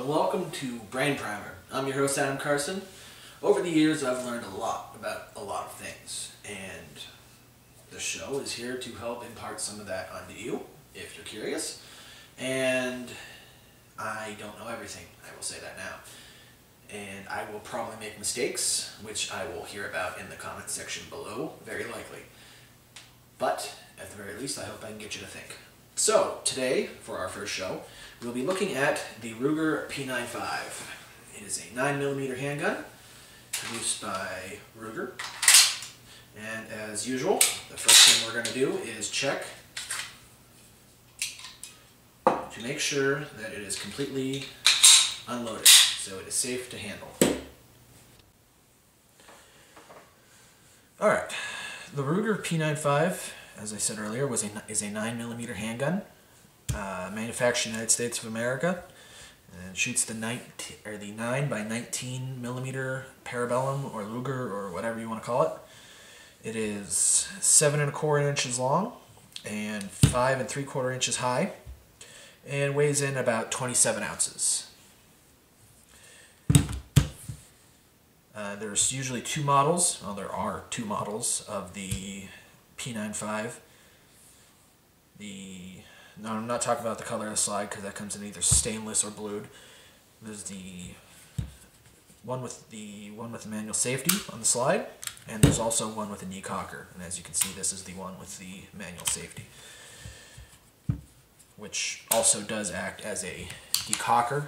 and welcome to Brain Primer. I'm your host, Adam Carson. Over the years, I've learned a lot about a lot of things, and the show is here to help impart some of that onto you, if you're curious. And I don't know everything, I will say that now. And I will probably make mistakes, which I will hear about in the comment section below, very likely. But, at the very least, I hope I can get you to think. So, today, for our first show, we'll be looking at the Ruger P95. It is a 9mm handgun, produced by Ruger. And as usual, the first thing we're going to do is check to make sure that it is completely unloaded, so it is safe to handle. Alright, the Ruger P95, as I said earlier, is a 9mm handgun, manufactured in the United States of America, and shoots the 9x19mm Parabellum or Ruger or whatever you want to call it. It is 7 1/4 inches long and 5 3/4 inches high, and weighs in about 27 ounces. There's usually two models. Well, there are two models of the P95. No, I'm not talking about the color of the slide because that comes in either stainless or blued. There's the one with the manual safety on the slide, and there's also one with a decocker. And as you can see, this is the one with the manual safety, which also does act as a decocker,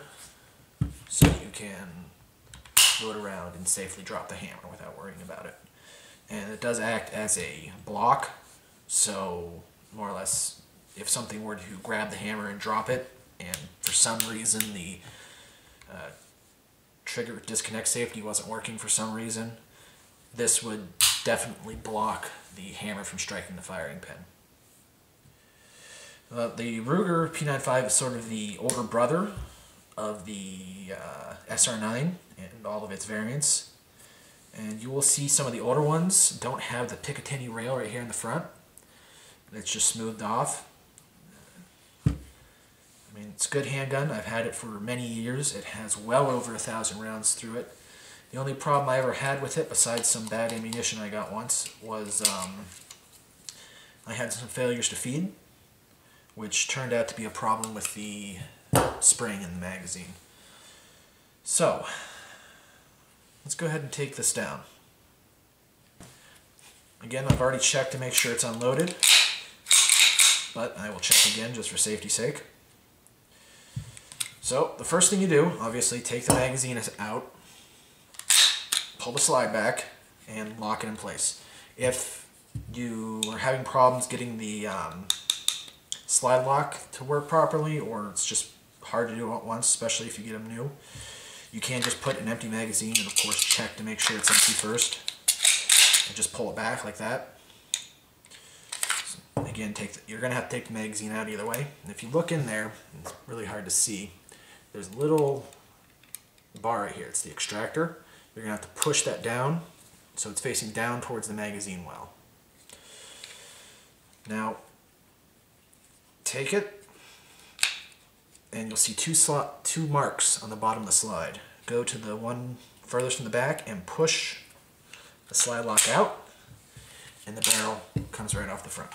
so that you can load around and safely drop the hammer without worrying about it. And it does act as a block, so more or less, if something were to grab the hammer and drop it, and for some reason the trigger disconnect safety wasn't working for some reason, this would definitely block the hammer from striking the firing pin. The Ruger P95 is sort of the older brother of the SR9 and all of its variants. And you will see some of the older ones don't have the Picatinny rail right here in the front. It's just smoothed off. I mean, it's a good handgun. I've had it for many years. It has well over 1,000 rounds through it. The only problem I ever had with it, besides some bad ammunition I got once, was I had some failures to feed, which turned out to be a problem with the spring in the magazine. So, let's go ahead and take this down. Again, I've already checked to make sure it's unloaded, but I will check again just for safety's sake. So, the first thing you do, obviously, take the magazine out, pull the slide back, and lock it in place. If you are having problems getting the slide lock to work properly, or it's just hard to do at once, especially if you get them new, you can just put an empty magazine and, of course, check to make sure it's empty first, and just pull it back like that. So, again, you're going to have to take the magazine out either way. And if you look in there, it's really hard to see, there's a little bar right here. It's the extractor. You're going to have to push that down so it's facing down towards the magazine well. Now, take it, and you'll see two marks on the bottom of the slide. Go to the one furthest from the back and push the slide lock out, and the barrel comes right off the front.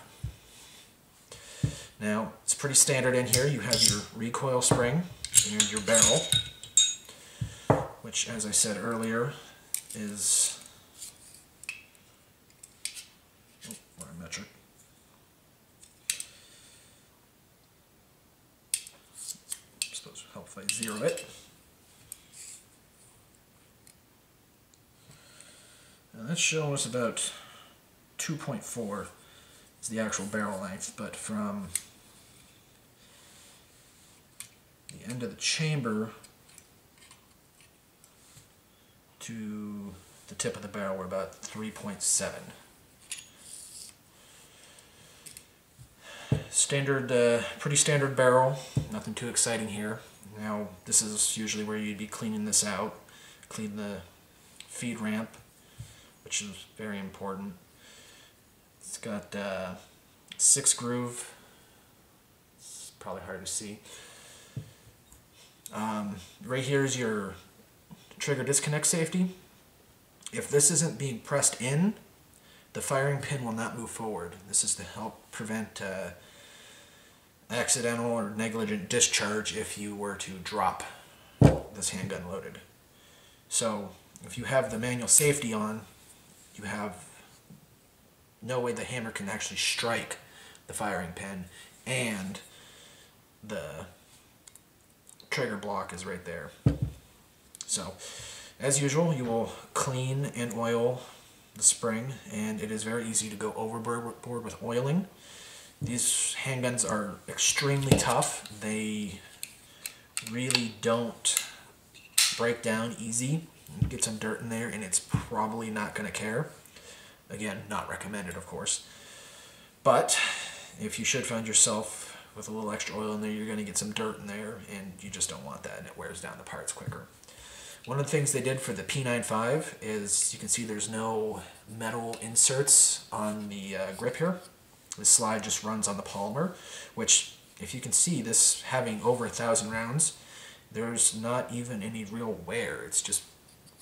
Now, it's pretty standard in here. You have your recoil spring and your barrel, which, as I said earlier, is metric. I'm supposed to help if I zero it. Now that's showing us about 2.4 is the actual barrel length, but from the end of the chamber to the tip of the barrel, we're about 3.7. Standard, pretty standard barrel, nothing too exciting here. Now, this is usually where you'd be cleaning this out, clean the feed ramp, which is very important. It's got 6 groove, it's probably hard to see, Right here is your trigger disconnect safety. If this isn't being pressed in, the firing pin will not move forward. This is to help prevent accidental or negligent discharge if you were to drop this handgun loaded. So if you have the manual safety on, you have no way the hammer can actually strike the firing pin, and the trigger block is right there. So as usual, you will clean and oil the spring, and it is very easy to go overboard with oiling. These handguns are extremely tough. They really don't break down easy. Get some dirt in there and it's probably not going to care. Again, not recommended, of course. But if you should find yourself with a little extra oil in there, you're going to get some dirt in there, and you just don't want that, and it wears down the parts quicker. One of the things they did for the P95 is you can see there's no metal inserts on the grip here. The slide just runs on the polymer, which, if you can see, this having over 1,000 rounds, there's not even any real wear. It's just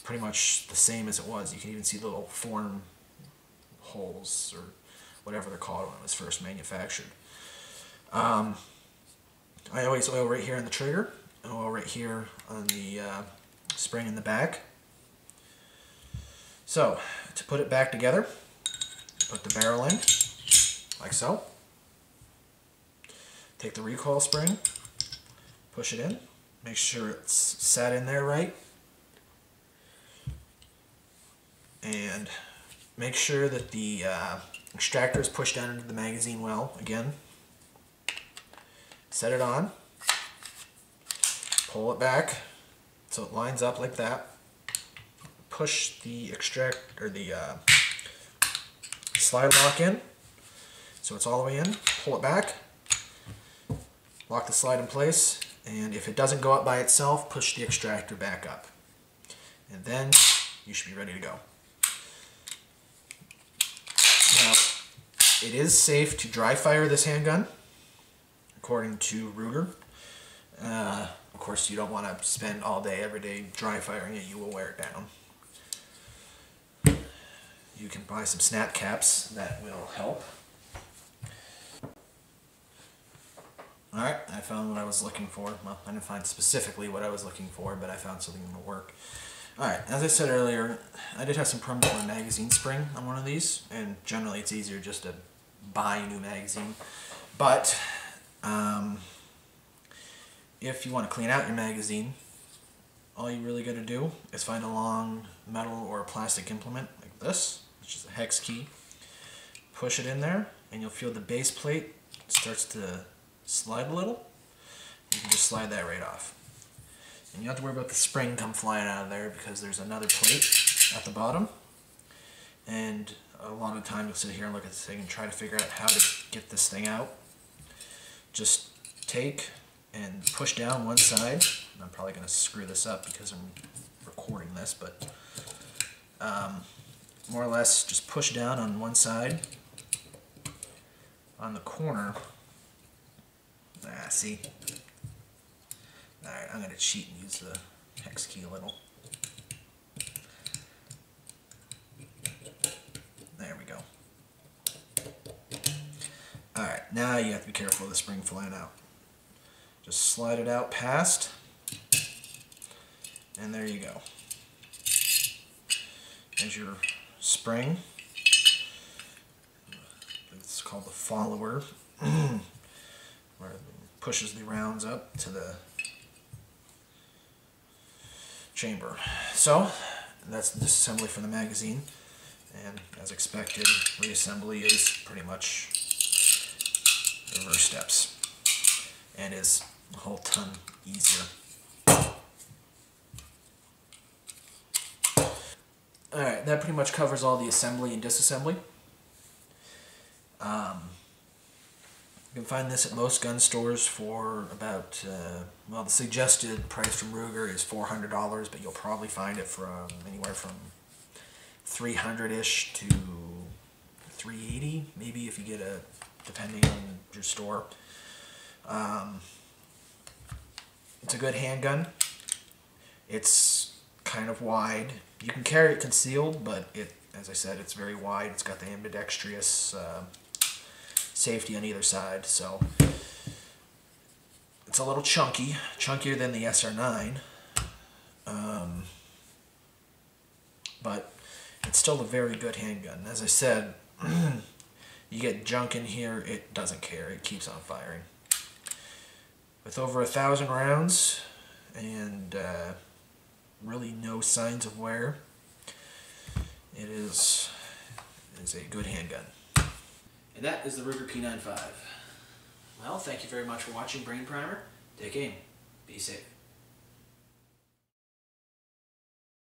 pretty much the same as it was. You can even see little form holes, or whatever they're called when it was first manufactured. I always oil right here on the trigger, and oil right here on the spring in the back. So, to put it back together, put the barrel in, like so. Take the recoil spring, push it in, make sure it's set in there right, and make sure that the extractor is pushed down into the magazine well, again. Set it on, pull it back so it lines up like that. Push the slide lock in so it's all the way in. Pull it back, lock the slide in place, and if it doesn't go up by itself, push the extractor back up. And then you should be ready to go. Now, it is safe to dry fire this handgun, according to Ruger. Of course, you don't want to spend all day, every day dry firing it. You will wear it down. You can buy some snap caps that will help. Alright, I found what I was looking for. Well, I didn't find specifically what I was looking for, but I found something that will work. Alright, as I said earlier, I did have some problems with a magazine spring on one of these, and generally it's easier just to buy a new magazine. But if you want to clean out your magazine, all you really got to do is find a long metal or plastic implement like this, which is a hex key. Push it in there, and you'll feel the base plate starts to slide a little. You can just slide that right off. And you don't have to worry about the spring come flying out of there, because there's another plate at the bottom. And a lot of the time you'll sit here and look at this thing and try to figure out how to get this thing out. Just take and push down one side. I'm probably going to screw this up because I'm recording this, but more or less just push down on one side. On the corner, see? Alright, I'm going to cheat and use the hex key a little. There we go. Alright, now you have to be careful of the spring flying out. Just slide it out past, and there you go. There's your spring. It's called the follower, where it pushes the rounds up to the chamber. So that's the disassembly for the magazine, and as expected, reassembly is pretty much reverse steps and is a whole ton easier. Alright, that pretty much covers all the assembly and disassembly. You can find this at most gun stores for about, well, the suggested price from Ruger is $400, but you'll probably find it from anywhere from $300-ish to $380, maybe, if you get a, depending on your store. It's a good handgun. It's kind of wide. You can carry it concealed, but as I said, it's very wide. It's got the ambidextrous safety on either side, so it's a little chunky, chunkier than the SR9, but it's still a very good handgun. As I said, you get junk in here, it doesn't care. It keeps on firing. With over 1,000 rounds and really no signs of wear, it is a good handgun. And that is the Ruger P95. Well, thank you very much for watching Brain Primer. Take aim. Be safe.